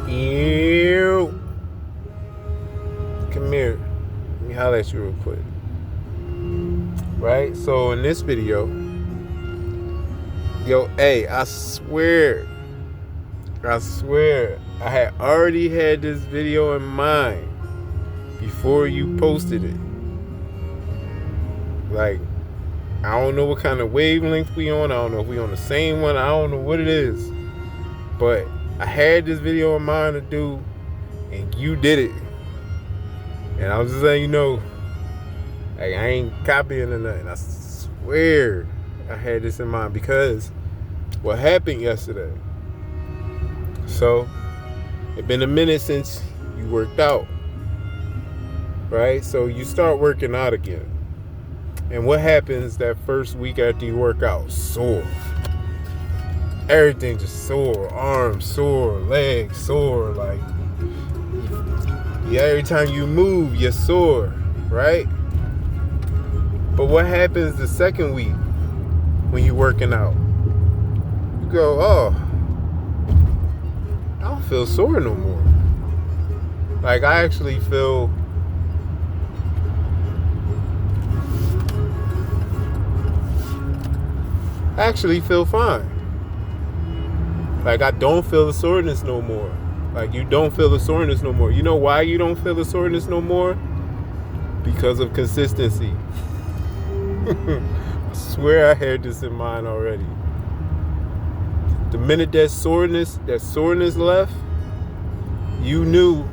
Ew. Come here. Let me holler at you real quick. Right? So in this video, I swear, I had already had this video in mind before you posted it. Like, I don't know what kind of wavelength we on. I don't know if we on the same one. I don't know what it is. But I had this video in mind to do, and you did it. And I was just letting you know, like, I ain't copying or nothing. I swear I had this in mind because what happened yesterday. So, it's been a minute since you worked out. Right? So you start working out again. And what happens that first week after you work out? Sore. Everything just sore. Arms sore, legs sore. Like, every time you move, you're sore, right? But what happens the second week when you're working out? You go, oh, I don't feel sore no more. Like, I actually feel fine. Like, I don't feel the soreness no more. Like, you don't feel the soreness no more. You know why you don't feel the soreness no more? Because of consistency. I swear I had this in mind already. The minute that soreness left, you knew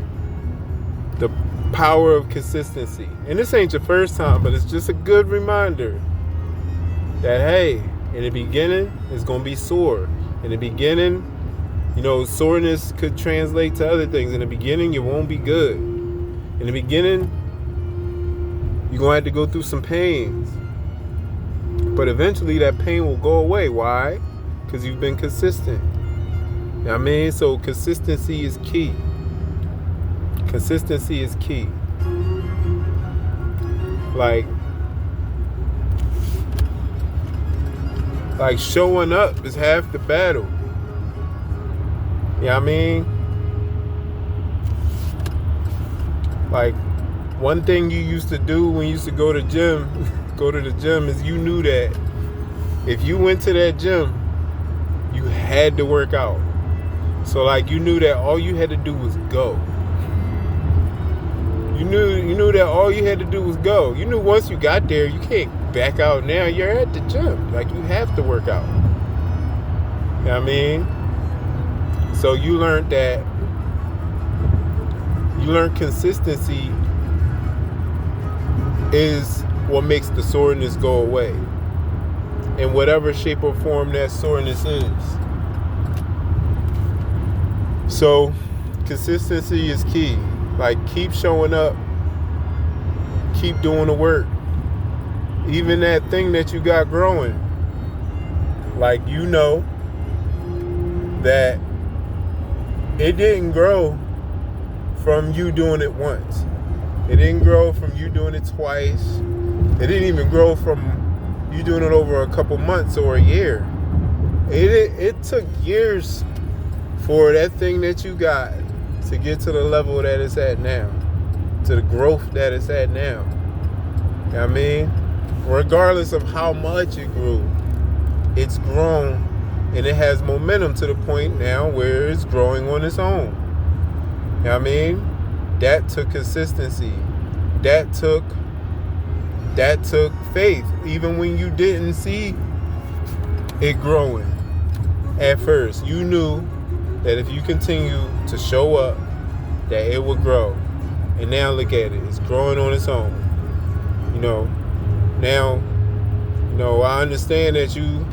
the power of consistency. And this ain't your first time, but it's just a good reminder that, hey, in the beginning, it's going to be sore. In the beginning, soreness could translate to other things. In the beginning, you won't be good. In the beginning, you're going to have to go through some pains. But eventually, that pain will go away. Why? Because you've been consistent. You know what I mean? So consistency is key. Consistency is key. Like showing up is half the battle. You know what I mean? Like, one thing you used to do when you used to go to the gym is you knew that if you went to that gym, you had to work out. So, like, you knew that all you had to do was go. You knew that all you had to do was go. You knew once you got there, you can't back out now. You're at the gym. Like, you have to work out. You know what I mean? So you learned consistency is what makes the soreness go away. In whatever shape or form that soreness is. So consistency is key. Like, keep showing up. Keep doing the work. Even that thing that you got growing. Like, that it didn't grow from you doing it once. It didn't grow from you doing it twice. It didn't even grow from you doing it over a couple months or a year. It took years for that thing that you got to get to the level that it's at now, to the growth that it's at now. You know what I mean? Regardless of how much it grew, it's grown, and it has momentum to the point now where it's growing on its own. You know what I mean? That took consistency. That took faith, even when you didn't see it growing at first. You knew that if you continue to show up, that it will grow. And now look at it. It's growing on its own. Now, I understand that you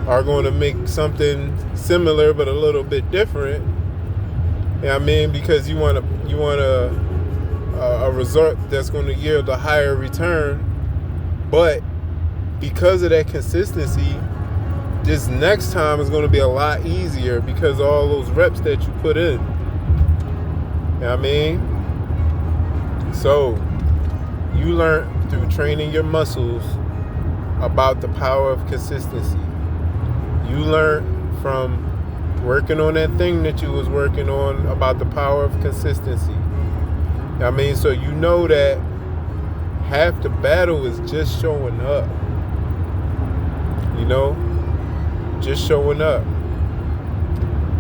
are going to make something similar but a little bit different. You know what I mean? Because you want a result that's going to yield a higher return. But because of that consistency, this next time is going to be a lot easier because of all those reps that you put in. You know what I mean? So, you learn through training your muscles about the power of consistency. You learn from Working on that thing that you was working on about the power of consistency. I mean, so you know that half the battle is just showing up. You know? Just showing up.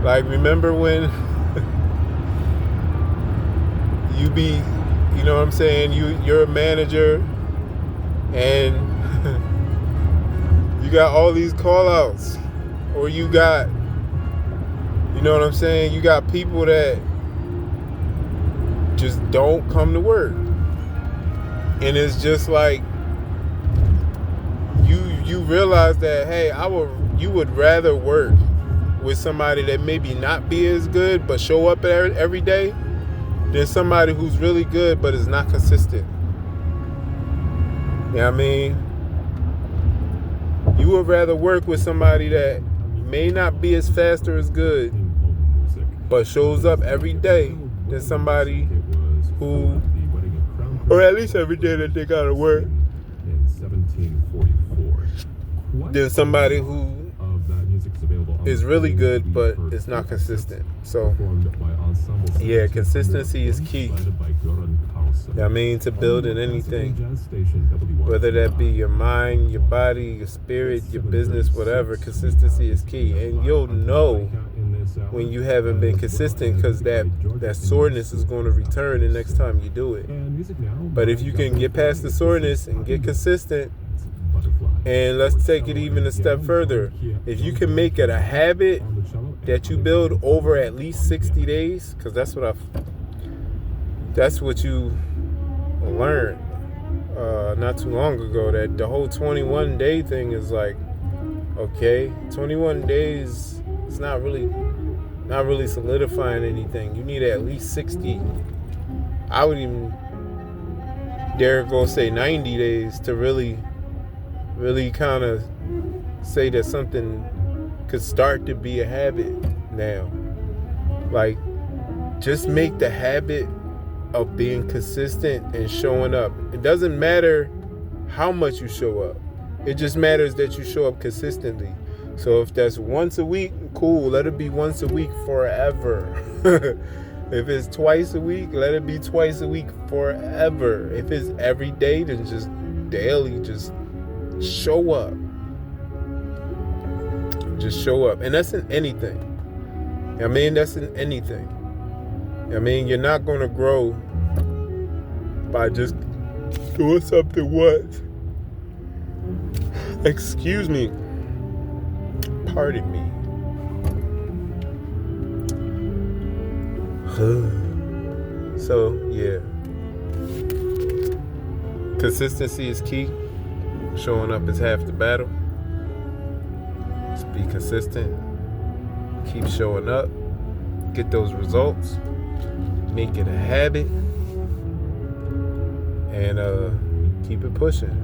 Like, remember when you be, you know what I'm saying, you're a manager and you got all these call outs, or you got, you know what I'm saying, you got people that just don't come to work, and it's just like you realize that, hey, you would rather work with somebody that maybe not be as good but show up every day than somebody who's really good but is not consistent. You know what I mean? You would rather work with somebody that may not be as fast or as good but shows up every day than somebody who, or at least every day that they gotta work, than somebody who is really good but is not consistent. So yeah, consistency is key. I mean, to building anything, whether that be your mind, your body, your spirit, your business, whatever, consistency is key. And you'll know when you haven't been consistent, because that soreness is going to return the next time you do it. But if you can get past the soreness and get consistent, and let's take it even a step further, if you can make it a habit that you build over at least 60 days, because that's what you learned not too long ago, that the whole 21 day thing is like, okay, 21 days is not really solidifying anything. You need at least 60. I would even dare go say 90 days to really kind of say that something could start to be a habit now. Like, just make the habit of being consistent and showing up. It doesn't matter how much you show up. It just matters that you show up consistently. So if that's once a week, cool. Let it be once a week forever. If it's twice a week, let it be twice a week forever. If it's every day, then just daily, just show up. Just show up. And that's in anything. I mean, that's in anything. I mean, you're not going to grow by just doing something once. Excuse me. Pardon me. So, yeah. Consistency is key. Showing up is half the battle. Just be consistent. Keep showing up. Get those results. Make it a habit. And keep it pushing.